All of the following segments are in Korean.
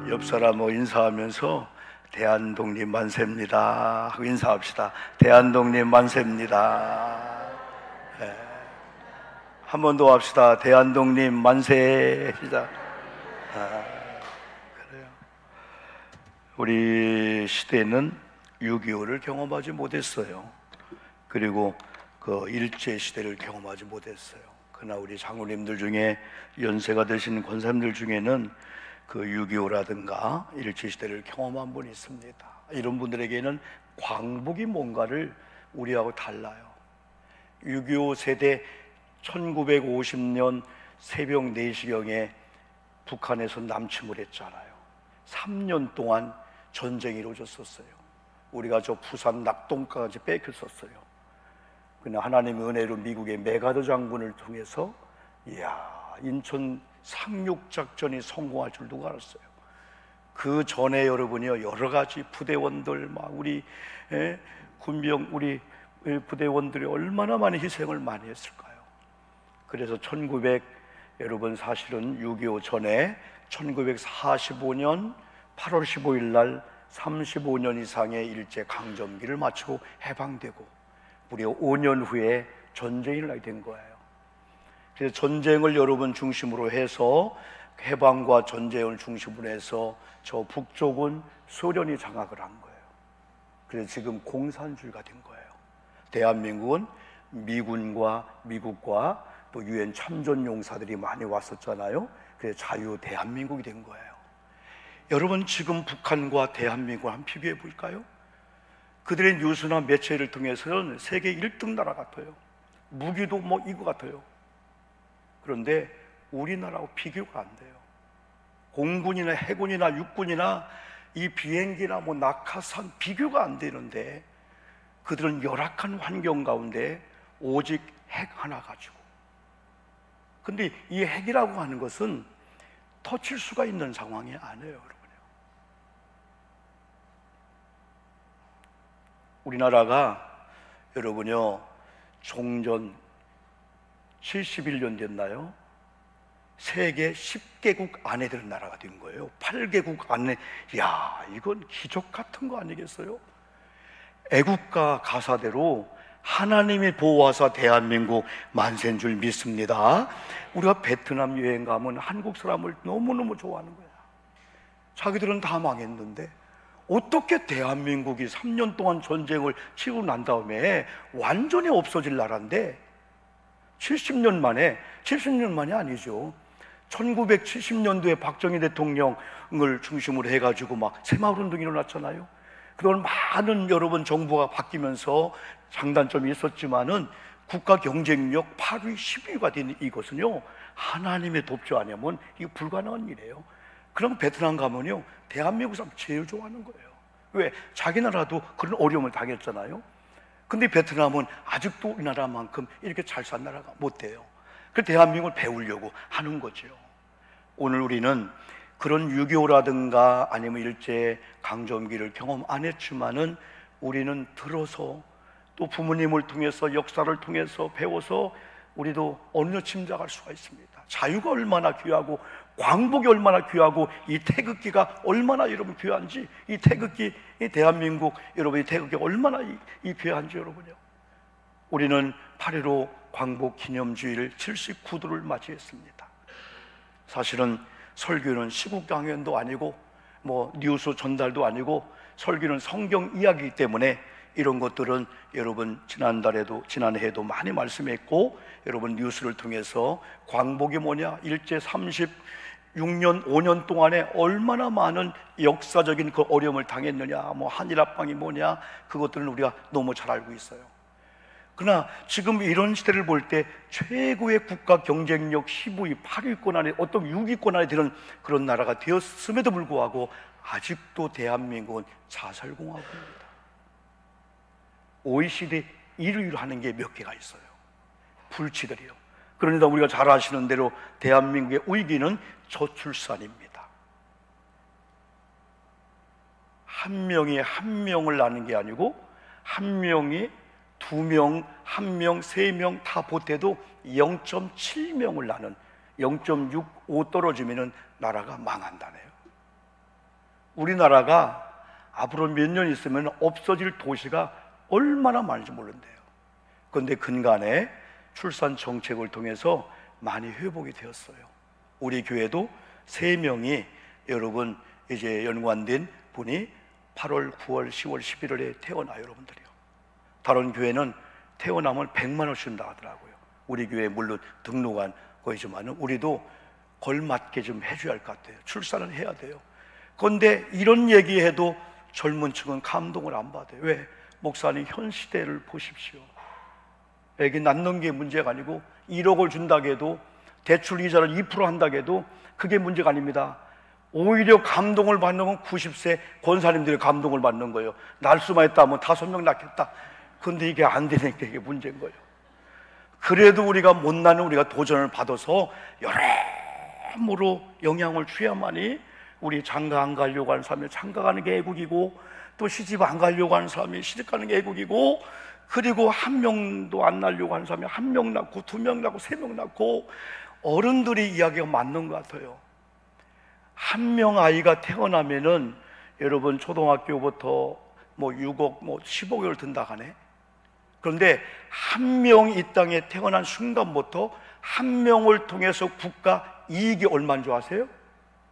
옆 사람하고 인사하면서 대한독립 만세입니다 하고 인사합시다. 대한독립 만세입니다. 네. 한 번 더 합시다. 대한독립 만세. 시작. 그래요. 우리 시대는 6.25를 경험하지 못했어요. 그리고 그 일제시대를 경험하지 못했어요. 그러나 우리 장로님들 중에 연세가 되신 권사님들 중에는 그 6.25라든가 일제시대를 경험한 분이 있습니다. 이런 분들에게는 광복이 뭔가를 우리하고 달라요. 6.25 세대 1950년 새벽 4시경에 북한에서 남침을 했잖아요. 3년 동안 전쟁이 이루어졌었어요. 우리가 저 부산 낙동까지 뺏겼었어요. 그러나 하나님의 은혜로 미국의 메가더 장군을 통해서 인천 상륙작전이 성공할 줄 누가 알았어요? 그 전에 여러분이요, 여러 가지 부대원들, 우리 군병, 우리 부대원들이 얼마나 많은 희생을 많이 했을까요? 그래서 여러분 사실은 6.25 전에 1945년 8월 15일 날 35년 이상의 일제 강점기를 마치고 해방되고 무려 5년 후에 전쟁이 일어나게 된 거예요. 그래서 전쟁을 여러분 중심으로 해서 해방과 전쟁을 중심으로 해서 저 북쪽은 소련이 장악을 한 거예요. 그래서 지금 공산주의가 된 거예요. 대한민국은 미국과 또 유엔 참전 용사들이 많이 왔었잖아요. 그래서 자유 대한민국이 된 거예요. 여러분 지금 북한과 대한민국을 한번 비교해 볼까요? 그들의 뉴스나 매체를 통해서는 세계 1등 나라 같아요. 무기도 이거 같아요. 그런데 우리나라하고 비교가 안 돼요. 공군이나 해군이나 육군이나 이 비행기나 낙하산 비교가 안 되는데 그들은 열악한 환경 가운데 오직 핵 하나 가지고, 근데 이 핵이라고 하는 것은 터칠 수가 있는 상황이 아니에요, 여러분요. 우리나라가 여러분요, 종전 71년 됐나요? 세계 10개국 안에 드는 나라가 된 거예요. 8개국 안에. 이건 기적 같은 거 아니겠어요? 애국가 가사대로 하나님이 보호하사 대한민국 만세인 줄 믿습니다. 우리가 베트남 여행 가면 한국 사람을 너무너무 좋아하는 거야. 자기들은 다 망했는데 어떻게 대한민국이 3년 동안 전쟁을 치고 난 다음에 완전히 없어질 나라인데 70년 만이 아니죠. 1970년도에 박정희 대통령을 중심으로 해가지고 새마을운동이 일어났잖아요. 그동안 많은 여러분 정부가 바뀌면서 장단점이 있었지만은 국가 경쟁력 8위, 10위가 된 이것은요, 하나님의 돕지 않으면 이거 불가능한 일이에요. 그럼 베트남 가면요, 대한민국 사람 제일 좋아하는 거예요. 왜? 자기 나라도 그런 어려움을 당했잖아요. 근데 베트남은 아직도 우리나라만큼 이렇게 잘 산 나라가 못 돼요. 그래서 대한민국을 배우려고 하는 거죠. 오늘 우리는 그런 6.25라든가 아니면 일제 강점기를 경험 안 했지만은 우리는 들어서 또 부모님을 통해서 역사를 통해서 배워서 우리도 어느 짐작할 수가 있습니다. 자유가 얼마나 귀하고 광복이 얼마나 귀하고 이 태극기가 얼마나 여러분 귀한지, 이 태극기, 이 대한민국 여러분 이 태극기 얼마나 이 귀한지 여러분요. 우리는 8.15 광복 기념주의를 79도를 맞이했습니다. 사실은 설교는 시국 강연도 아니고 뉴스 전달도 아니고 설교는 성경 이야기이기 때문에 이런 것들은 여러분 지난해에도 많이 말씀했고, 여러분 뉴스를 통해서 광복이 뭐냐, 일제 36년 5년 동안에 얼마나 많은 역사적인 그 어려움을 당했느냐, 한일합방이 뭐냐, 그것들은 우리가 너무 잘 알고 있어요. 그러나 지금 이런 시대를 볼 때 최고의 국가 경쟁력 15위, 8위권 안에 어떤 6위권 안에 드는 그런 나라가 되었음에도 불구하고 아직도 대한민국은 자살공화국입니다. OECD 1위로 하는 게 몇 개가 있어요. 불치들이요. 그러니까 우리가 잘 아시는 대로 대한민국의 위기는 저출산입니다. 한 명이 한 명을 낳는 게 아니고 한 명이 2명, 1명, 3명 다 보태도 0.7명을 낳는, 0.65 떨어지면 나라가 망한다네요. 우리나라가 앞으로 몇 년 있으면 없어질 도시가 얼마나 많은지 모른대요. 그런데 근간에 출산 정책을 통해서 많이 회복이 되었어요. 우리 교회도 3명이 여러분 이제 연관된 분이 8월, 9월, 10월, 11월에 태어나요, 여러분들이요. 다른 교회는 태어나면 100만 원씩 준다 하더라고요. 우리 교회 물론 등록한 거이지만 우리도 걸맞게 좀 해줘야 할 것 같아요. 출산은 해야 돼요. 그런데 이런 얘기해도 젊은 층은 감동을 안 받아요. 왜? 목사님, 현 시대를 보십시오. 애기 낳는 게 문제가 아니고 1억을 준다고 해도 대출 이자를 2% 한다고 해도 그게 문제가 아닙니다. 오히려 감동을 받는 건 90세 권사님들이 감동을 받는 거예요. 날 수만 있다면 5명 낳겠다. 그런데 이게 안 되니까 이게 문제인 거예요. 그래도 우리가 못 나는 우리가 도전을 받아서 여러모로 영향을 줘야만이 우리 장가 안 가려고 하는 사람이 장가 가는 게 애국이고, 또 시집 안 가려고 하는 사람이 시집 가는 게 애국이고, 그리고 1명도 안 낳으려고 하는 사람이 1명 낳고 2명 낳고 3명 낳고, 어른들이 이야기가 맞는 것 같아요. 1명 아이가 태어나면은 여러분 초등학교부터 뭐 6억 뭐 10억을 든다 하네. 그런데 1명 이 땅에 태어난 순간부터 1명을 통해서 국가 이익이 얼마인 줄 아세요?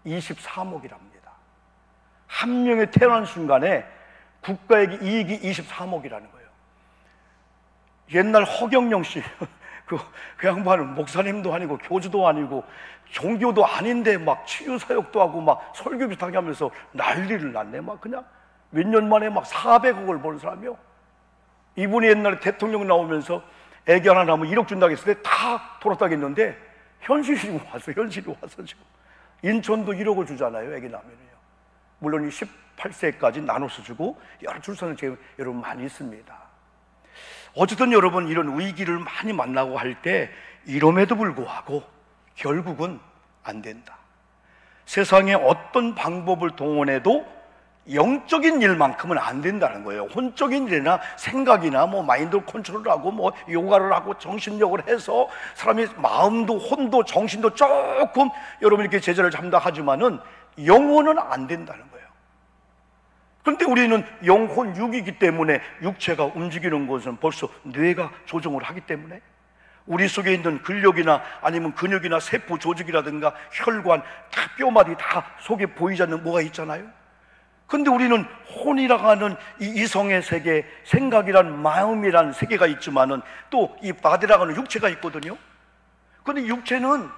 23억이랍니다. 1명이 태어난 순간에 국가의 이익이 23억이라는 거예요. 옛날 허경영 씨, 그 양반은 목사님도 아니고 교주도 아니고 종교도 아닌데 막 치유사역도 하고 막 설교 비슷하게 하면서 난리를 났네. 막 그냥 몇 년 만에 막 400억을 버는 사람이요. 이분이 옛날에 대통령 나오면서 애기 하나 낳으면 1억 준다고 했을 때 다 돌았다고 했는데 현실이 와서 지금 인천도 1억을 주잖아요, 애기 낳으면요. 물론 18세까지 나눠서 주고 여러 출산은 지금 여러분 많이 있습니다. 어쨌든 여러분 이런 위기를 많이 만나고 할 때 이럼에도 불구하고 결국은 안 된다. 세상에 어떤 방법을 동원해도 영적인 일만큼은 안 된다는 거예요. 혼적인 일이나 생각이나 뭐 마인드 컨트롤을 하고 뭐 요가를 하고 정신력을 해서 사람이 마음도 혼도 정신도 조금 여러분 이렇게 제자를 잡는다 하지만은 영혼은 안 된다는 거예요. 그런데 우리는 영혼 육이기 때문에 육체가 움직이는 것은 벌써 뇌가 조정을 하기 때문에 우리 속에 있는 근력이나 아니면 근육이나 세포 조직이라든가 혈관 다 뼈마디 다 속에 보이지 않는 뭐가 있잖아요. 근데 우리는 혼이라고 하는 이 이성의 세계, 생각이란 마음이란 세계가 있지만은 또 이 바디라고 하는 육체가 있거든요. 근데 육체는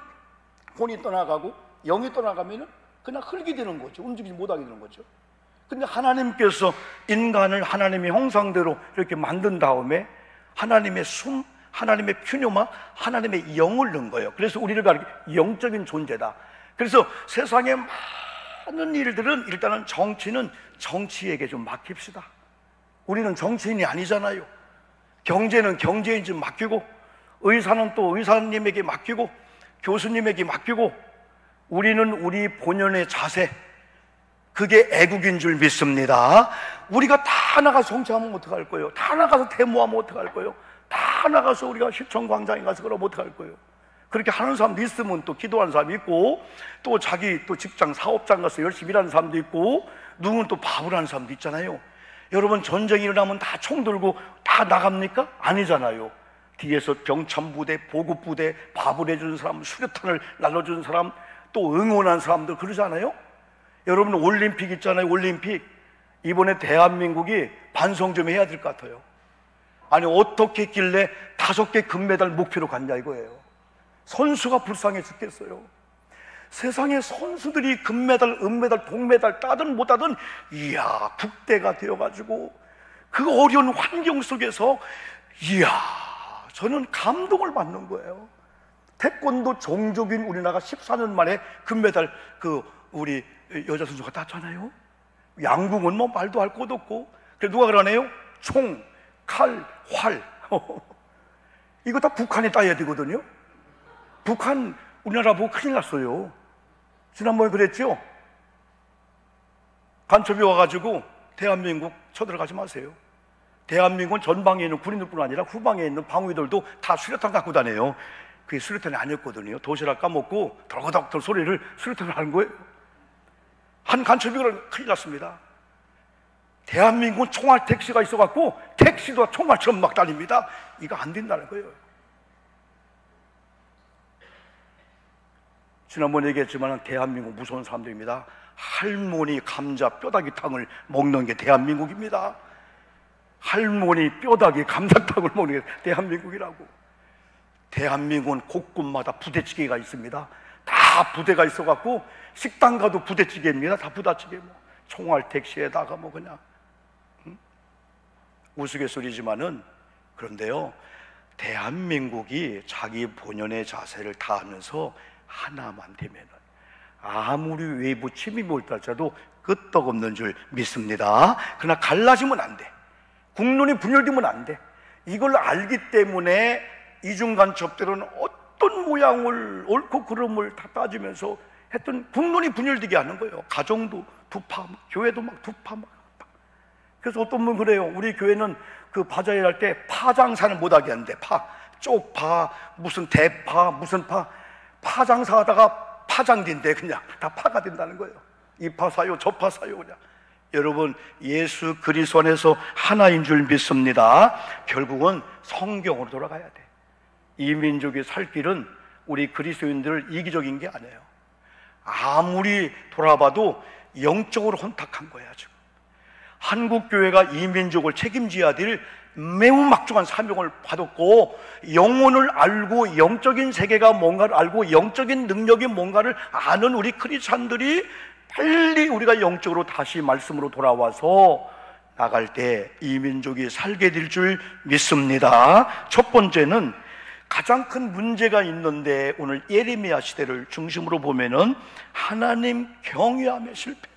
혼이 떠나가고 영이 떠나가면은 그냥 흙이 되는 거죠. 움직이지 못하게 되는 거죠. 근데 하나님께서 인간을 하나님의 형상대로 이렇게 만든 다음에 하나님의 숨, 하나님의 퓨뇨마, 하나님의 영을 넣은 거예요. 그래서 우리를 가리켜 영적인 존재다. 그래서 세상에 많은 일들은 일단은 정치는 정치에게 좀 맡깁시다. 우리는 정치인이 아니잖아요. 경제는 경제인 좀 맡기고, 의사는 또 의사님에게 맡기고, 교수님에게 맡기고, 우리는 우리 본연의 자세, 그게 애국인 줄 믿습니다. 우리가 다 나가서 정치하면 어떡할 거예요? 다 나가서 데모하면 어떡할 거예요? 다 나가서 우리가 시청광장에 가서 그러면 어떡할 거예요? 그렇게 하는 사람도 있으면 또 기도하는 사람이 있고, 또 자기 또 직장 사업장 가서 열심히 일하는 사람도 있고, 누구는 또 밥을 하는 사람도 있잖아요. 여러분 전쟁이 일어나면 다 총 들고 다 나갑니까? 아니잖아요. 뒤에서 병참부대, 보급부대, 밥을 해주는 사람, 수류탄을 날려주는 사람, 또 응원하는 사람들 그러잖아요. 여러분 올림픽 있잖아요. 올림픽 이번에 대한민국이 반성 좀 해야 될 것 같아요. 아니 어떻게 했길래 5개 금메달 목표로 갔냐 이거예요. 선수가 불쌍해 죽겠어요. 세상에 선수들이 금메달, 은메달, 동메달 따든 못따든 이야 국대가 되어가지고 그 어려운 환경 속에서 이야 저는 감동을 받는 거예요. 태권도 종족인 우리나라가 14년 만에 금메달 우리 여자 선수가 땄잖아요. 양궁은 뭐 말도 할 것 없고. 그래 누가 그러네요? 총, 칼, 활 이거 다 북한에 따야 되거든요. 북한 우리나라 보고 큰일 났어요. 지난번에 그랬죠? 간첩이 와가지고 대한민국 쳐들어가지 마세요. 대한민국은 전방에 있는 군인들뿐 아니라 후방에 있는 방위들도 다 수류탄 갖고 다녀요. 그게 수류탄이 아니었거든요. 도시락 까먹고 덜거덕덜 소리를 수류탄을 하는 거예요. 한 간첩이가 큰일 났습니다. 대한민국은 총알 택시가 있어갖고 택시도 총알처럼 막 달립니다. 이거 안 된다는 거예요. 지난번에 얘기했지만 대한민국 무서운 사람들입니다. 할머니 감자 뼈다귀탕을 먹는 게 대한민국입니다. 할머니 뼈다귀 감자탕을 먹는 게 대한민국이라고. 대한민국은 곳곳마다 부대찌개가 있습니다. 다 부대가 있어갖고 식당 가도 부대찌개입니다. 다 부대찌개. 뭐 총알 택시에다가 뭐 그냥 우스갯소리지만은, 그런데요, 대한민국이 자기 본연의 자세를 다하면서 하나만 되면은 아무리 외부 침입이 올다 할지라도 끄떡없는 줄 믿습니다. 그러나 갈라지면 안 돼. 국론이 분열되면 안 돼. 이걸 알기 때문에 이중간첩들은 어떤 모양을 옳고 그름을 다 따지면서 했던, 국론이 분열되게 하는 거예요. 가정도 두 파, 교회도 막 두 파 막. 그래서 어떤 분 그래요. 우리 교회는 그 바자회 할 때 파장사는 못하게 하는데, 쪽파, 무슨 대파, 무슨 파 장사하다가 파장된대. 그냥 다 파가 된다는 거예요. 이 파 사요, 저 파 사요. 그냥. 여러분, 예수 그리스도 안에서 하나인 줄 믿습니다. 결국은 성경으로 돌아가야 돼. 이 민족이 살 길은 우리 그리스도인들 이기적인 게 아니에요. 아무리 돌아봐도 영적으로 혼탁한 거야 지금. 한국교회가 이 민족을 책임져야 될 매우 막중한 사명을 받았고, 영혼을 알고 영적인 세계가 뭔가를 알고 영적인 능력이 뭔가를 아는 우리 크리스찬들이 빨리 우리가 영적으로 다시 말씀으로 돌아와서 나갈 때 이 민족이 살게 될 줄 믿습니다. 첫 번째는 가장 큰 문제가 있는데, 오늘 예레미야 시대를 중심으로 보면은 하나님 경외함의 실패.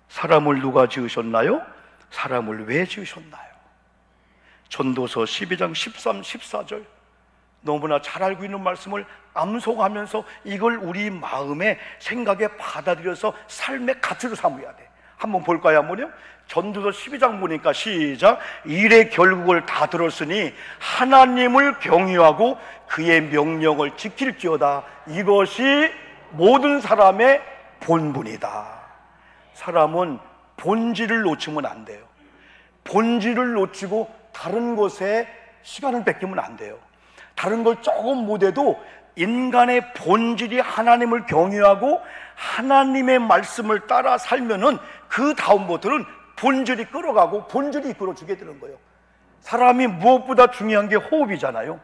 사람을 누가 지으셨나요? 사람을 왜 지으셨나요? 전도서 12장 13, 14절 너무나 잘 알고 있는 말씀을 암송하면서 이걸 우리 마음에 생각에 받아들여서 삶의 가치로 삼아야 돼. 한번 볼까요? 한번요? 전도서 12장 보니까 시작. 일의 결국을 다 들었으니 하나님을 경외하고 그의 명령을 지킬지어다. 이것이 모든 사람의 본분이다. 사람은 본질을 놓치면 안 돼요. 본질을 놓치고 다른 것에 시간을 뺏기면 안 돼요. 다른 걸 조금 못해도 인간의 본질이 하나님을 경외하고 하나님의 말씀을 따라 살면은 그 다음부터는 본질이 끌어가고 본질이 이끌어주게 되는 거예요. 사람이 무엇보다 중요한 게 호흡이잖아요.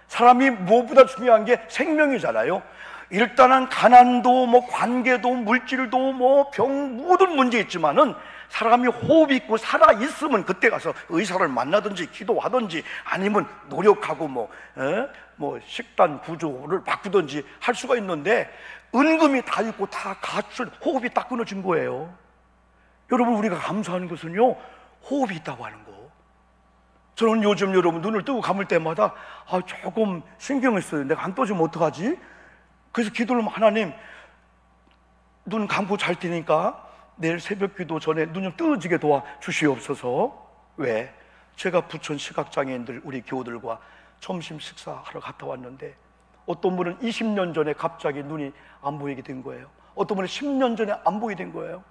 사람이 무엇보다 중요한 게 생명이잖아요. 일단은 가난도 뭐 관계도 물질도 뭐 병 모든 문제 있지만은 사람이 호흡 있고 살아 있으면 그때 가서 의사를 만나든지 기도하든지 아니면 노력하고 뭐 식단 구조를 바꾸든지 할 수가 있는데, 은금이 다 있고 다 갖춘 호흡이 딱 끊어진 거예요. 여러분, 우리가 감사하는 것은요, 호흡이 있다고 하는 거. 저는 요즘 여러분 눈을 뜨고 감을 때마다 조금 신경을 써요. 내가 안 떠지면 어떡하지? 그래서 기도를 하면, 하나님 눈 감고 잘 테니까 내일 새벽 기도 전에 눈 좀 뜨지게 도와주시옵소서. 왜? 제가 부천 시각장애인들 우리 교우들과 점심 식사하러 갔다 왔는데, 어떤 분은 20년 전에 갑자기 눈이 안 보이게 된 거예요. 어떤 분은 10년 전에 안 보이게 된 거예요.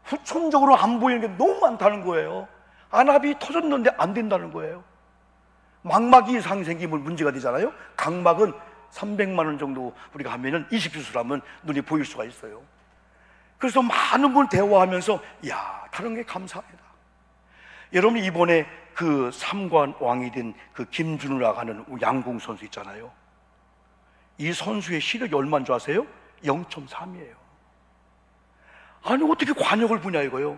후천적으로 안 보이는 게 너무 많다는 거예요. 안압이 터졌는데 안 된다는 거예요. 망막이 이상 생기면 문제가 되잖아요. 각막은 300만 원 정도 우리가 하면은 이식 수술하면 눈이 보일 수가 있어요. 그래서 많은 분 대화하면서 다른 게 감사합니다. 여러분, 이번에 그 삼관 왕이 된 그 김준우라고 하는 양궁 선수 있잖아요. 이 선수의 시력이 얼마인 줄 아세요? 0.3이에요. 아니, 어떻게 관역을 보냐 이거요.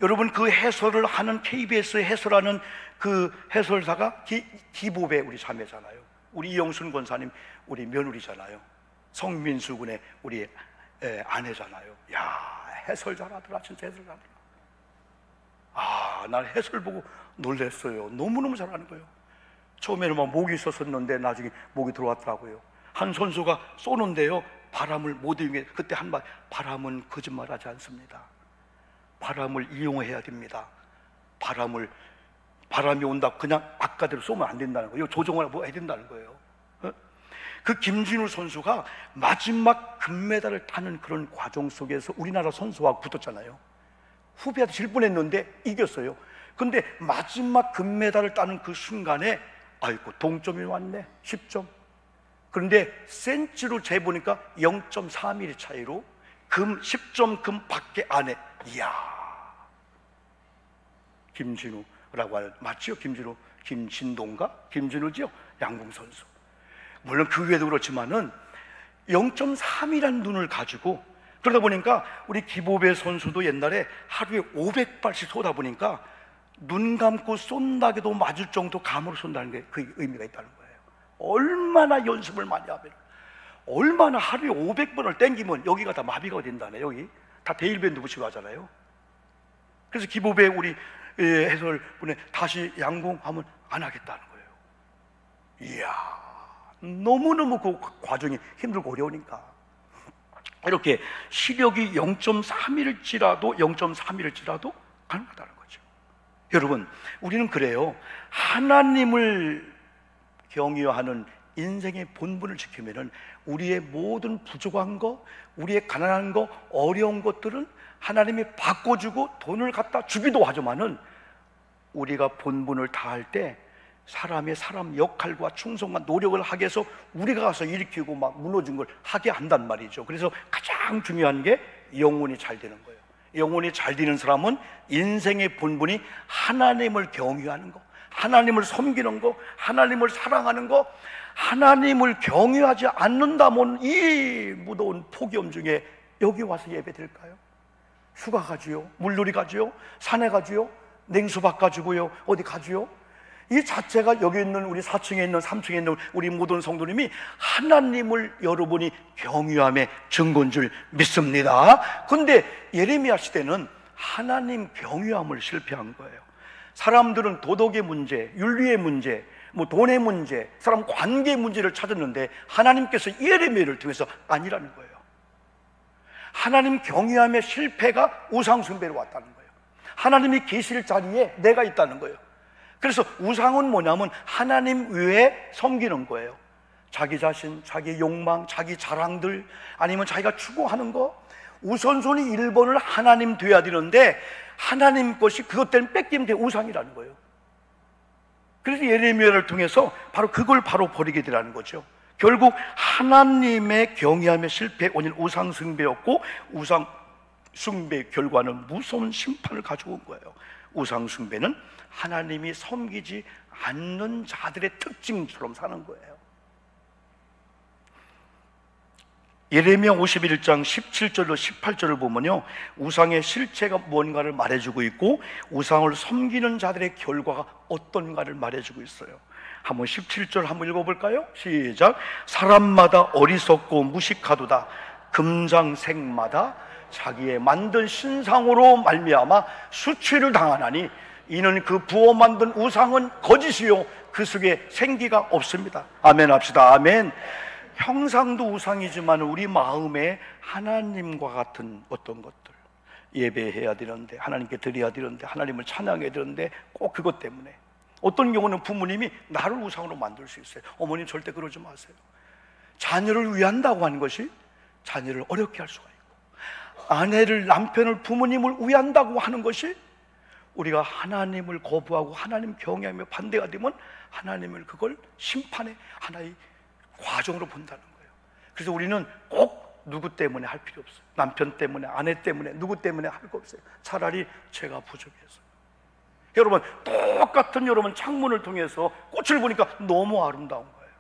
여러분, 그 해설을 하는 KBS 해설하는 그 해설사가 기보배 우리 자매잖아요. 우리 이영순 권사님 우리 며느리잖아요. 성민수 군의 우리 아내잖아요. 해설 잘하더라. 진짜 해설 잘하더라. 난 해설 보고 놀랐어요. 너무너무 잘하는 거예요. 처음에는 막 목이 있었었는데 나중에 목이 들어왔더라고요. 한 선수가 쏘는데요, 바람을 못 이용해. 그때 한 말, 바람은 거짓말하지 않습니다. 바람을 이용해야 됩니다. 바람이 온다 그냥 아까대로 쏘면 안 된다는 거예요. 조정을 뭐 해야 된다는 거예요. 그 김진우 선수가 마지막 금메달을 따는 그런 과정 속에서 우리나라 선수와 붙었잖아요. 후배한테 질 뻔했는데 이겼어요. 근데 마지막 금메달을 따는 그 순간에 아이고 동점이 왔네, 10점. 그런데 센치로 재보니까 0.4mm 차이로 금 10점 금 밖에 안 해. 이야, 김진우라고 하는, 맞지요? 김진우, 김진동가? 김진우지요? 양궁 선수. 물론 그 외에도 그렇지만은 0.3이라는 눈을 가지고, 그러다 보니까 우리 기보배 선수도 옛날에 하루에 500발씩 쏘다 보니까 눈 감고 쏜다게도 맞을 정도 감으로 쏜다는 게 그 의미가 있다는 거예요. 얼마나 연습을 많이 하면, 얼마나 하루에 500번을 땡기면 여기가 다 마비가 된다네. 여기 다 데일밴드 붙이고 하잖아요. 그래서 기보배 우리 해설분에 다시 양궁하면 안 하겠다는 거예요. 이야, 너무너무 그 과정이 힘들고 어려우니까 이렇게 시력이 0.3일지라도 가능하다는 거죠. 여러분, 우리는 그래요. 하나님을 경외하는 인생의 본분을 지키면은 우리의 모든 부족한 거, 우리의 가난한 거, 어려운 것들은 하나님이 바꿔주고 돈을 갖다 주기도 하지만은 우리가 본분을 다할 때 사람의 사람 역할과 충성과 노력을 하게 해서 우리가 가서 일으키고 막 무너진 걸 하게 한단 말이죠. 그래서 가장 중요한 게 영혼이 잘 되는 거예요. 영혼이 잘 되는 사람은 인생의 본분이 하나님을 경외하는 거, 하나님을 섬기는 거, 하나님을 사랑하는 거. 하나님을 경외하지 않는다면 이 무더운 폭염 중에 여기 와서 예배 드릴까요? 휴가 가지요? 물놀이 가지요? 산에 가지요? 냉수박 가지고요? 어디 가지요? 이 자체가 여기 있는 우리 4층에 있는 3층에 있는 우리 모든 성도님이 하나님을 여러분이 경외함의 증거인 줄 믿습니다. 그런데 예레미야 시대는 하나님 경외함을 실패한 거예요. 사람들은 도덕의 문제, 윤리의 문제, 뭐 돈의 문제, 사람 관계 문제를 찾았는데 하나님께서 예레미야를 통해서 아니라는 거예요. 하나님 경외함의 실패가 우상 숭배로 왔다는 거예요. 하나님이 계실 자리에 내가 있다는 거예요. 그래서 우상은 뭐냐면 하나님 외에 섬기는 거예요. 자기 자신, 자기 욕망, 자기 자랑들, 아니면 자기가 추구하는 거. 우선순위 1번을 하나님 돼야 되는데 하나님 것이 그것 때문에 뺏기면 돼. 우상이라는 거예요. 그래서 예레미야를 통해서 바로 그걸 바로 버리게 되라는 거죠. 결국 하나님의 경외함의 실패의 원인 우상 숭배였고, 우상 숭배의 결과는 무서운 심판을 가져온 거예요. 우상 숭배는 하나님이 섬기지 않는 자들의 특징처럼 사는 거예요. 예레미야 51장 17절로 18절을 보면요, 우상의 실체가 뭔가를 말해주고 있고 우상을 섬기는 자들의 결과가 어떤가를 말해주고 있어요. 한번 17절 한번 읽어볼까요? 시작. 사람마다 어리석고 무식하도다. 금장색마다 자기의 만든 신상으로 말미암아 수치를 당하나니 이는 그 부어 만든 우상은 거짓이요 그 속에 생기가 없습니다. 아멘 합시다. 아멘. 형상도 우상이지만 우리 마음에 하나님과 같은 어떤 것들, 예배해야 되는데, 하나님께 드려야 되는데, 하나님을 찬양해야 되는데 꼭 그것 때문에, 어떤 경우는 부모님이 나를 우상으로 만들 수 있어요. 어머님 절대 그러지 마세요. 자녀를 위한다고 하는 것이 자녀를 어렵게 할 수가 있고, 아내를, 남편을, 부모님을 위한다고 하는 것이 우리가 하나님을 거부하고 하나님 경외하며 반대가 되면 하나님을 그걸 심판의 하나의 과정으로 본다는 거예요. 그래서 우리는 꼭 누구 때문에 할 필요 없어요. 남편 때문에, 아내 때문에, 누구 때문에 할 거 없어요. 차라리 제가 부족해서. 여러분, 똑같은 여러분 창문을 통해서 꽃을 보니까 너무 아름다운 거예요.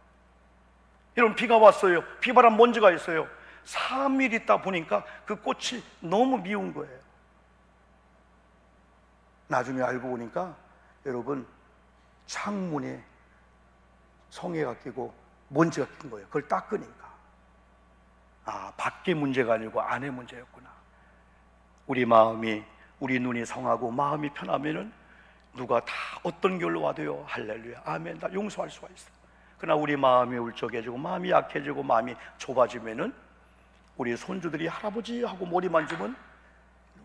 여러분, 비가 왔어요. 비바람 먼지가 있어요. 3일 있다 보니까 그 꽃이 너무 미운 거예요. 나중에 알고 보니까 여러분, 창문에 성에가 끼고 먼지가 낀 거예요. 그걸 닦으니까. 아, 밖에 문제가 아니고 안에 문제였구나. 우리 마음이, 우리 눈이 성하고 마음이 편하면은 누가 다 어떤 결로 와도요, 할렐루야, 아멘, 다 용서할 수가 있어요. 그러나 우리 마음이 울적해지고 마음이 약해지고 마음이 좁아지면은 우리 손주들이 할아버지 하고 머리 만지면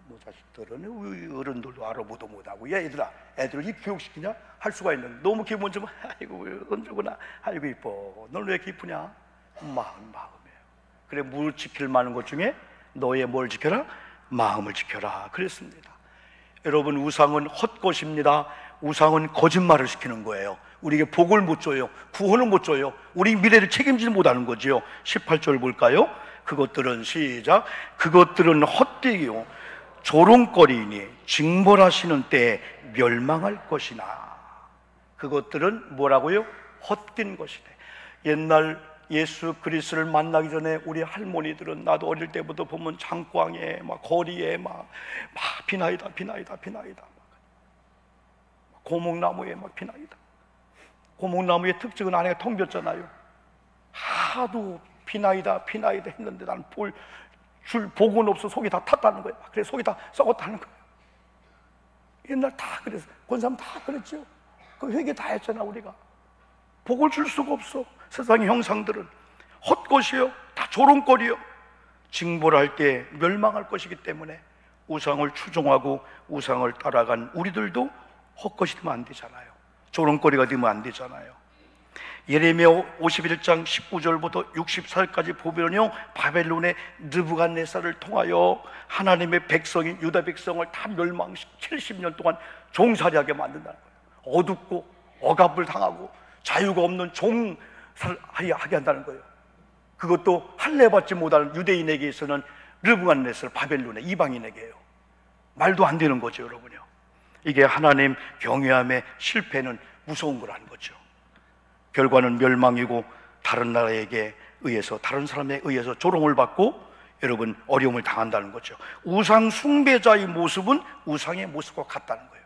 뭐 자식들은 어른들도 알아보도 못하고, 야 얘들아, 애들을 이 교육시키냐 할 수가 있는데 너무 기분 좀, 아이고 언제구나, 아이고 이뻐, 넌 왜 기쁘냐, 마음이에요. 그래, 무릇 지킬 만한 것 중에 너의 뭘 지켜라? 마음을 지켜라 그랬습니다. 여러분, 우상은 헛것입니다. 우상은 거짓말을 시키는 거예요. 우리에게 복을 못 줘요. 구원을 못 줘요. 우리 미래를 책임지지 못하는 거지요. 18절 볼까요? 그것들은, 시작, 그것들은 헛되기요 조롱거리이니 징벌하시는 때에 멸망할 것이나. 그것들은 뭐라고요? 헛된 것이래. 옛날 예수 그리스도를 만나기 전에 우리 할머니들은, 나도 어릴 때부터 보면 장광에 막 거리에 막 비나이다 고목나무에 막 비나이다. 고목나무의 특징은 안에가 텅 비었잖아요. 하도 비나이다 했는데 나는 줄 복은 없어 속이 다 탔다는 거예요. 그래, 속이 다 썩었다는 거예요. 옛날 다 그랬어. 권사람 다 그랬죠. 그 회개 다 했잖아. 우리가 복을 줄 수가 없어. 세상의 형상들은 헛것이요, 다 조롱거리요. 징벌할 때 멸망할 것이기 때문에 우상을 추종하고 우상을 따라간 우리들도 헛것이 되면 안 되잖아요. 조롱거리가 되면 안 되잖아요. 예레미야 51장 19절부터 64절까지 보면요, 바벨론의 느부갓네살을 통하여 하나님의 백성인 유다 백성을 다 멸망시키고 70년 동안 종살이하게 만든다는 거예요. 어둡고 억압을 당하고 자유가 없는 종살하게 한다는 거예요. 그것도 할례받지 못하는 유대인에게서는 느부갓네살, 바벨론의 이방인에게요. 말도 안 되는 거죠, 여러분요. 이게 하나님 경외함의 실패는 무서운 거라는 거죠. 결과는 멸망이고 다른 나라에게 의해서, 다른 사람에 의해서 조롱을 받고 여러분 어려움을 당한다는 거죠. 우상 숭배자의 모습은 우상의 모습과 같다는 거예요.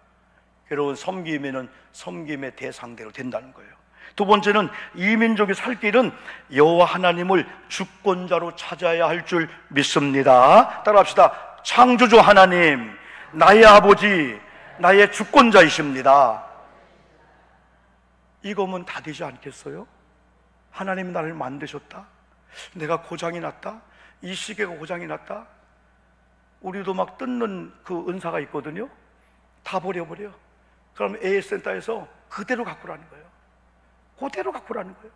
여러분, 섬기면은 섬김의 대상대로 된다는 거예요. 두 번째는 이 민족이 살 길은 여호와 하나님을 주권자로 찾아야 할 줄 믿습니다. 따라합시다. 창조주 하나님, 나의 아버지, 나의 주권자이십니다. 이거면 다 되지 않겠어요? 하나님이 나를 만드셨다, 내가 고장이 났다, 이 시계가 고장이 났다. 우리도 막 뜯는 그 은사가 있거든요. 다 버려버려. 그럼 AS센터에서 그대로 갖고 라는 거예요. 그대로 갖고 라는 거예요.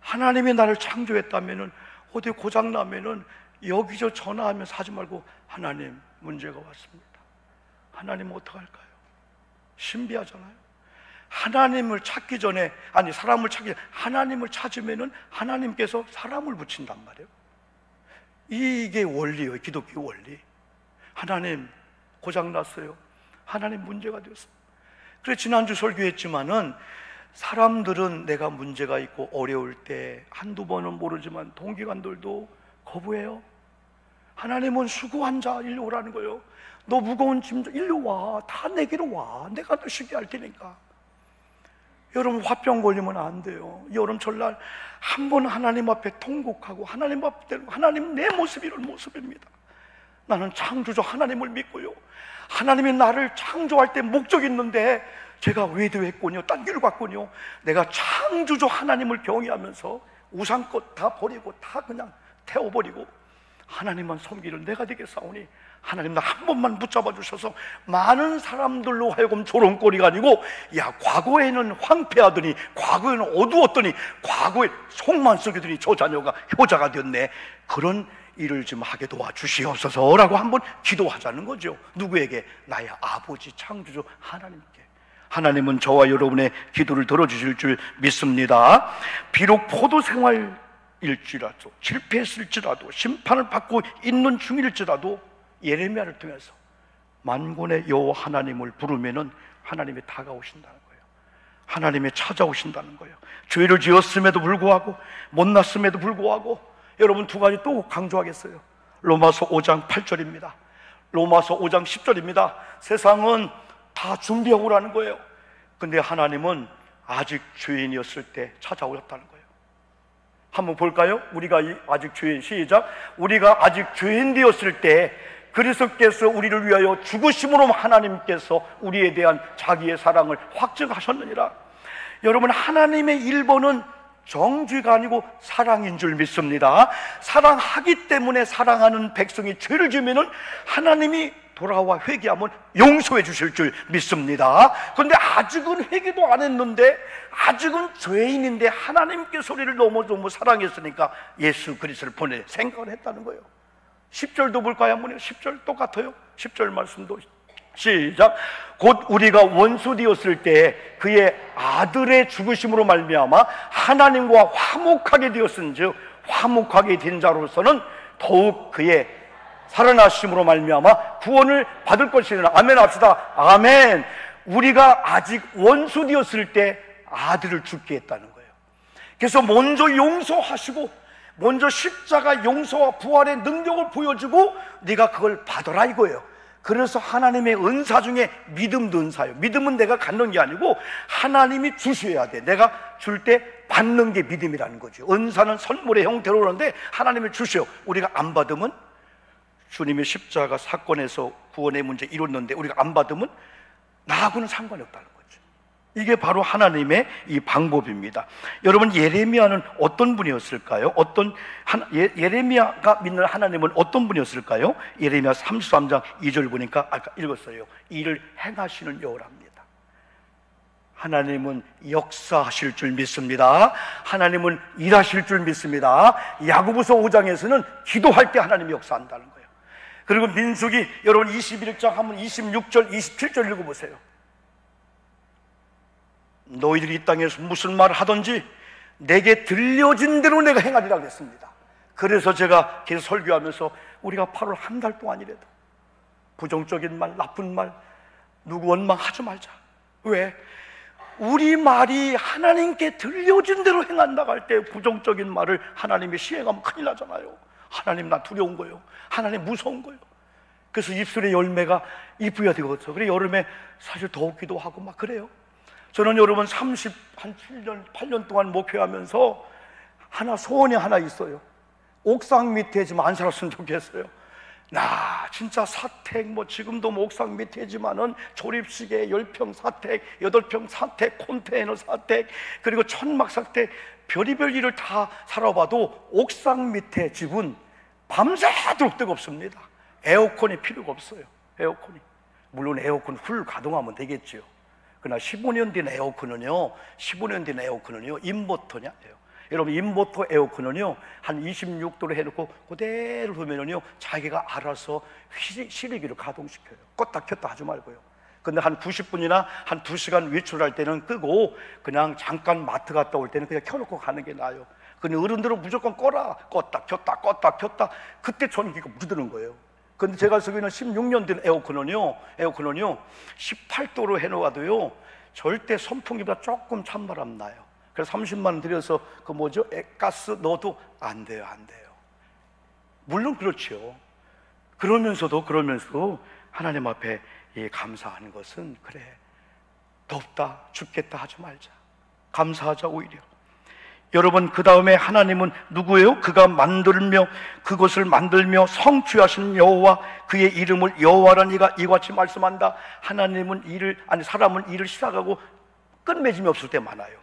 하나님이 나를 창조했다면은, 어디 고장나면은 여기저 전화하면서 하지 말고, 하나님 문제가 왔습니다. 하나님 어떡할까요? 신비하잖아요. 하나님을 찾기 전에, 아니 사람을 찾기 전에 하나님을 찾으면은 하나님께서 사람을 붙인단 말이에요. 이게 원리예요. 기독교 원리. 하나님 고장났어요. 하나님 문제가 되었어요. 그래서 지난주 설교했지만은, 사람들은 내가 문제가 있고 어려울 때 한두 번은 모르지만 동기관들도 거부해요. 하나님은 수고한 자 일로 오라는 거예요. 너 무거운 짐 일로 와, 다 내게로 와, 내가 너 쉬게 할 테니까. 여러분, 화병 걸리면 안 돼요. 여름철날 한 번 하나님 앞에 통곡하고, 하나님 앞에, 하나님 내 모습이 이런 모습입니다. 나는 창조주 하나님을 믿고요, 하나님이 나를 창조할 때 목적이 있는데 제가 외도했군요, 딴 길을 갔군요. 내가 창조주 하나님을 경외하면서 우상껏 다 버리고 다 그냥 태워버리고 하나님만 섬기는 내가 되겠사오니, 하나님 나 한 번만 붙잡아 주셔서 많은 사람들로 하여금 조롱거리가 아니고, 야 과거에는 황폐하더니, 과거에는 어두웠더니, 과거에 속만 썩이더니 저 자녀가 효자가 됐네, 그런 일을 좀 하게 도와주시옵소서라고 한번 기도하자는 거죠. 누구에게? 나의 아버지 창조주 하나님께. 하나님은 저와 여러분의 기도를 들어주실 줄 믿습니다. 비록 포도 생활일지라도, 실패했을지라도, 심판을 받고 있는 중일지라도, 예레미야를 통해서 만군의 여호와 하나님을 부르면은 하나님이 다가오신다는 거예요. 하나님이 찾아오신다는 거예요. 죄를 지었음에도 불구하고, 못났음에도 불구하고. 여러분, 두 가지 또 강조하겠어요. 로마서 5장 8절입니다. 로마서 5장 10절입니다. 세상은 다 준비하고 오라는 거예요. 근데 하나님은 아직 죄인이었을 때 찾아오셨다는 거예요. 한번 볼까요? 우리가 아직 죄인, 시작. 우리가 아직 죄인 되었을 때 그리스도께서 우리를 위하여 죽으심으로 하나님께서 우리에 대한 자기의 사랑을 확증하셨느니라. 여러분, 하나님의 1번은 정죄가 아니고 사랑인 줄 믿습니다. 사랑하기 때문에, 사랑하는 백성이 죄를 지으면은 하나님이 돌아와 회개하면 용서해 주실 줄 믿습니다. 그런데 아직은 회개도 안 했는데, 아직은 죄인인데 하나님께서 우리를 너무 사랑했으니까 예수 그리스도를 보내 생각을 했다는 거예요. 10절도 볼까요? 한번 10절 똑같아요. 10절 말씀도 시작. 곧 우리가 원수 되었을 때 그의 아들의 죽으심으로 말미암아 하나님과 화목하게 되었은즉, 화목하게 된 자로서는 더욱 그의 살아나심으로 말미암아 구원을 받을 것이라. 아멘 합시다. 아멘. 우리가 아직 원수 되었을 때 아들을 죽게 했다는 거예요. 그래서 먼저 용서하시고, 먼저 십자가 용서와 부활의 능력을 보여주고 네가 그걸 받아라 이거예요. 그래서 하나님의 은사 중에 믿음도 은사예요. 믿음은 내가 갖는 게 아니고 하나님이 주셔야 돼. 내가 줄 때 받는 게 믿음이라는 거죠. 은사는 선물의 형태로 오는데 하나님이 주셔. 우리가 안 받으면, 주님의 십자가 사건에서 구원의 문제 이뤘는데 우리가 안 받으면 나하고는 상관이 없다는 거죠. 이게 바로 하나님의 이 방법입니다. 여러분, 예레미야는 어떤 분이었을까요? 예레미야가 믿는 하나님은 어떤 분이었을까요? 예레미야 33장 2절 보니까 아까 읽었어요. 이를 행하시는 여호랍니다. 하나님은 역사하실 줄 믿습니다. 하나님은 일하실 줄 믿습니다. 야고보서 5장에서는 기도할 때 하나님이 역사한다는 거예요. 그리고 민수기 여러분 21장 한번 26절 27절 읽어보세요. 너희들이 이 땅에서 무슨 말을 하든지 내게 들려진 대로 내가 행하리라 그랬습니다. 그래서 제가 계속 설교하면서 우리가 8월 한 달 동안이라도 부정적인 말, 나쁜 말, 누구 원망하지 말자. 왜? 우리 말이 하나님께 들려진 대로 행한다고 할 때 부정적인 말을 하나님이 시행하면 큰일 나잖아요. 하나님 나 두려운 거예요. 하나님 무서운 거예요. 그래서 입술의 열매가 이쁘야 되거든요. 그래 여름에 사실 더웠기도 하고 막 그래요. 저는 여러분 7년, 8년 동안 목회하면서 소원이 하나 있어요. 옥상 밑에 지금 안 살았으면 좋겠어요. 나 진짜 사택, 지금도 옥상 밑에지만은 조립식에 10평 사택, 8평 사택, 컨테이너 사택, 그리고 천막 사택, 별의별 일을 다 살아봐도 옥상 밑에 집은 밤새도록 뜨겁습니다. 에어컨이 필요가 없어요. 에어컨이. 물론 에어컨 풀 가동하면 되겠죠. 그러나 15년 된 에어컨은요, 인버터냐예요. 여러분, 인버터 에어컨은요 한 26도로 해놓고 그대로 두면은요 자기가 알아서 실외기를 가동시켜요. 껐다 켰다 하지 말고요. 근데 한 90분이나 한 2시간 외출할 때는 끄고 그냥 잠깐 마트 갔다 올 때는 그냥 켜놓고 가는 게 나아요. 근데 어른들은 무조건 껐다 켰다 그때 전기가 묻드는 거예요. 근데 제가 쓰고 있는 16년 된 에어컨은요 18도로 해놓아도요 절대 선풍기보다 조금 찬바람 나요. 그래서 30만 원 들여서 가스 넣어도 안 돼요. 물론 그렇죠. 그러면서도 하나님 앞에 감사하는 것은, 그래 덥다 죽겠다 하지 말자, 감사하자. 오히려 여러분, 그 다음에 하나님은 누구예요? 그가 그것을 만들며 성취하신 여호와, 그의 이름을 여호와라 이가 이같이 말씀한다. 하나님은 사람은 일을 시작하고 끝맺음이 없을 때 많아요.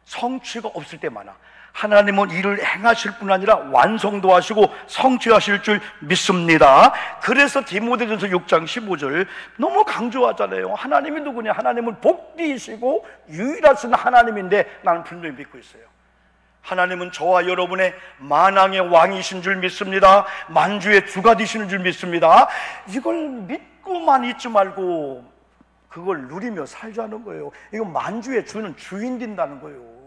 성취가 없을 때 많아. 하나님은 일을 행하실 뿐 아니라 완성도 하시고 성취하실 줄 믿습니다. 그래서 디모데전서 6장 15절 너무 강조하잖아요. 하나님이 누구냐? 하나님은 복되시고 유일하신 하나님인데 나는 분명히 믿고 있어요. 하나님은 저와 여러분의 만왕의 왕이신 줄 믿습니다. 만주의 주가 되시는 줄 믿습니다. 이걸 믿고만 있지 말고 그걸 누리며 살자는 거예요. 이거 만주의 주는 주인 된다는 거예요.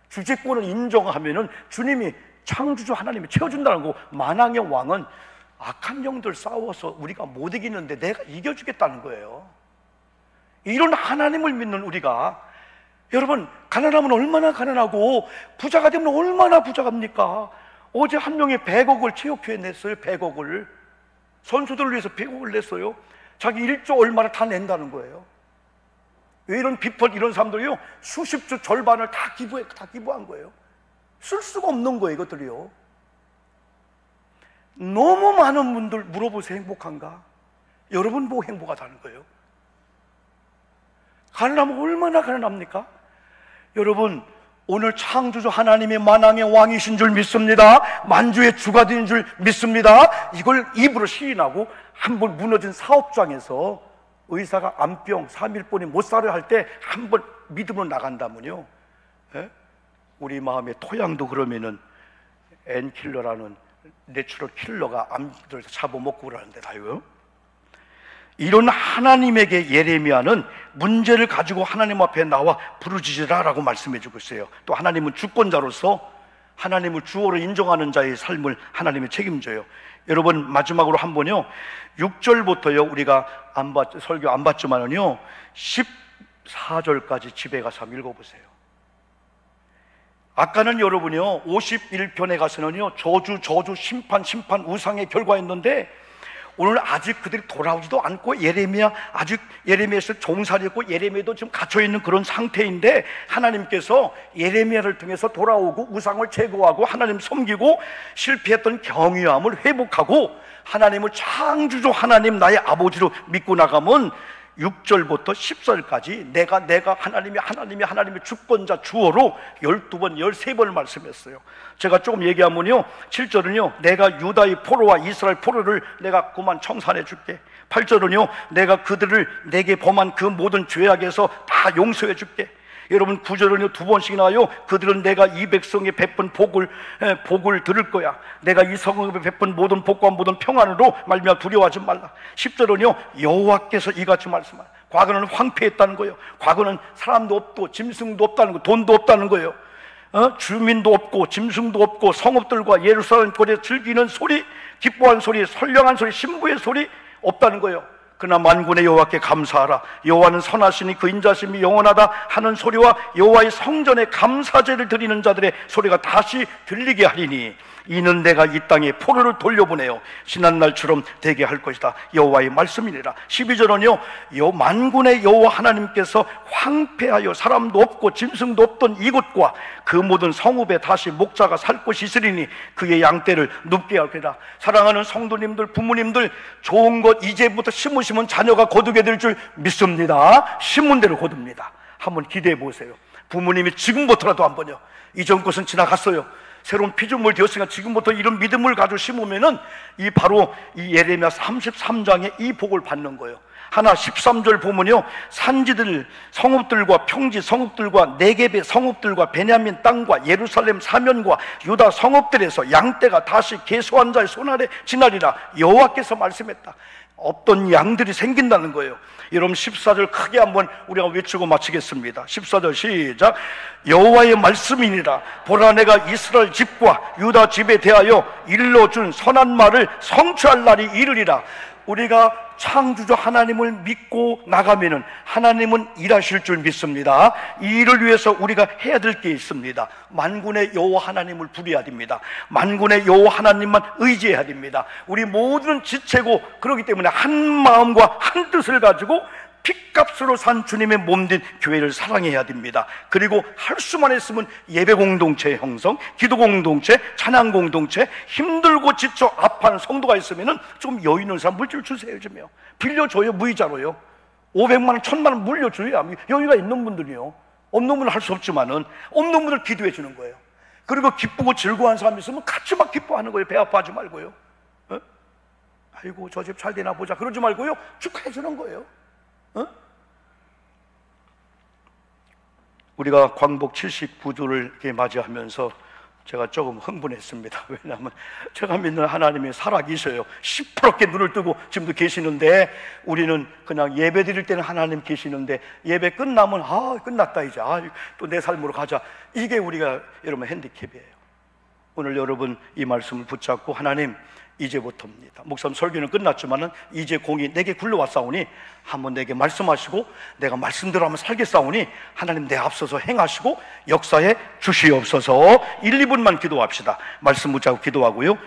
주제권을 인정하면은 주님이, 창조주 하나님이 채워준다는 거고, 만왕의 왕은 악한 영들 싸워서 우리가 못 이기는데 내가 이겨주겠다는 거예요. 이런 하나님을 믿는 우리가, 여러분, 가난하면 얼마나 가난하고 부자가 되면 얼마나 부자갑니까? 어제 한 명이 100억을 체육회에 냈어요. 100억을 선수들을 위해서 100억을 냈어요. 자기 1조 얼마를 다 낸다는 거예요. 왜 이런 비펄, 이런 사람들이요 수십 조 절반을 다 기부한 거예요. 쓸 수가 없는 거예요, 이것들이요. 너무 많은 분들 물어보세요. 행복한가? 여러분 보고 행복하다는 거예요. 가난하면 얼마나 가난합니까? 여러분, 오늘 창조주 하나님이 만왕의 왕이신 줄 믿습니다. 만주의 주가 된 줄 믿습니다. 이걸 입으로 시인하고 한번 무너진 사업장에서 의사가 암병 3일뿐이 못 살아 할 때 한번 믿음으로 나간다면요, 예? 우리 마음의 토양도 그러면은 N킬러라는 내추럴 킬러가 암들에서 잡아먹고 그러는데 다요. 이런 하나님에게 예레미야는 문제를 가지고 하나님 앞에 나와 부르짖으라라고 말씀해 주고 있어요. 또 하나님은 주권자로서 하나님을 주어로 인정하는 자의 삶을 하나님이 책임져요. 여러분, 마지막으로 한 번요, 6절부터요 우리가 설교 안 봤지만은요 14절까지 집에 가서 한번 읽어보세요. 아까는 여러분이요 51편에 가서는요 저주 심판 우상의 결과였는데, 오늘 아직 그들이 돌아오지도 않고 아직 예레미야에서 종살이했고 예레미야도 지금 갇혀있는 그런 상태인데, 하나님께서 예레미야를 통해서 돌아오고 우상을 제거하고 하나님 섬기고 실패했던 경외함을 회복하고 하나님을 창조주 하나님 나의 아버지로 믿고 나가면 6절부터 10절까지 내가 하나님의 주권자 주어로 12번 13번 말씀했어요. 제가 조금 얘기하면요 7절은요 내가 유다의 포로와 이스라엘 포로를 내가 그만 청산해 줄게. 8절은요 내가 그들을 내게 범한 그 모든 죄악에서 다 용서해 줄게. 여러분 9절은요 두 번씩이나요 그들은 내가 이 백성에 베푼 복을 들을 거야. 내가 이 성읍에 베푼 모든 복과 모든 평안으로 말미암아 두려워하지 말라. 10절은요 여호와께서 이같이 말씀하라. 과거는 황폐했다는 거예요. 과거는 사람도 없고 짐승도 없다는 거, 돈도 없다는 거예요. 주민도 없고 짐승도 없고 성읍들과 예루살렘 거리에 즐기는 소리, 기뻐하는 소리, 선량한 소리, 신부의 소리 없다는 거예요. 그러나 만군의 여호와께 감사하라. 여호와는 선하시니 그 인자심이 영원하다 하는 소리와 여호와의 성전에 감사제를 드리는 자들의 소리가 다시 들리게 하리니 이는 내가 이 땅에 포로를 돌려보내어 지난날처럼 되게 할 것이다. 여호와의 말씀이니라. 12절은요 만군의 여호와 하나님께서 황폐하여 사람도 없고 짐승도 없던 이곳과 그 모든 성읍에 다시 목자가 살 곳이 있으리니 그의 양떼를 눕게 할 거라. 사랑하는 성도님들, 부모님들, 좋은 것 이제부터 심으시면 자녀가 거두게 될 줄 믿습니다. 심은 대로 거둡니다. 한번 기대해 보세요. 부모님이 지금부터라도 한번요, 이전 것은 지나갔어요, 새로운 피조물 되었으니까 지금부터 이런 믿음을 가지고 심으면은 바로 이 예레미야 33장에 이 복을 받는 거예요. 하나 13절 보면요 산지들 성읍들과 평지 성읍들과 네겝의 성읍들과 베냐민 땅과 예루살렘 사면과 유다 성읍들에서 양떼가 다시 계수한 자의 손 아래 지나리라. 여호와께서 말씀했다. 없던 양들이 생긴다는 거예요. 여러분 14절 크게 한번 우리가 외치고 마치겠습니다. 14절 시작. 여호와의 말씀이니라. 보라 내가 이스라엘 집과 유다 집에 대하여 일러준 선한 말을 성취할 날이 이르리라. 우리가 창조주 하나님을 믿고 나가면은 하나님은 일하실 줄 믿습니다. 이 일을 위해서 우리가 해야 될 게 있습니다. 만군의 여호와 하나님을 부려야 됩니다. 만군의 여호와 하나님만 의지해야 됩니다. 우리 모두는 지체고 그렇기 때문에 한 마음과 한 뜻을 가지고 핏값으로 산 주님의 몸된 교회를 사랑해야 됩니다. 그리고 할 수만 있으면 예배 공동체 형성, 기도 공동체, 찬양 공동체, 힘들고 지쳐 아파하는 성도가 있으면 좀 여유 있는 사람 물질 주세요. 좀요, 빌려줘요. 무이자로요. 500만 원, 1000만 원 물려줘야 여유가 있는 분들이요. 없는 분은 할 수 없지만은 없는 분을 기도해 주는 거예요. 그리고 기쁘고 즐거워하는 사람이 있으면 같이 막 기뻐하는 거예요. 배 아파하지 말고요. 아이고 저 집 잘 되나 보자 그러지 말고요, 축하해 주는 거예요. 우리가 광복 79주를 이렇게 맞이하면서 제가 조금 흥분했습니다. 왜냐하면 제가 믿는 하나님이 살아계셔요. 시퍼렇게 눈을 뜨고 지금도 계시는데, 우리는 그냥 예배 드릴 때는 하나님 계시는데 예배 끝나면 끝났다 이제 또 내 삶으로 가자, 이게 우리가 여러분 핸디캡이에요. 오늘 여러분 이 말씀을 붙잡고 하나님 이제부터입니다. 목사님 설교는 끝났지만은 이제 공이 내게 굴러왔사오니 한번 내게 말씀하시고 내가 말씀대로 한번 살겠사오니 하나님 내 앞서서 행하시고 역사에 주시옵소서. 1, 2분만 기도합시다. 말씀 붙잡고 기도하고요.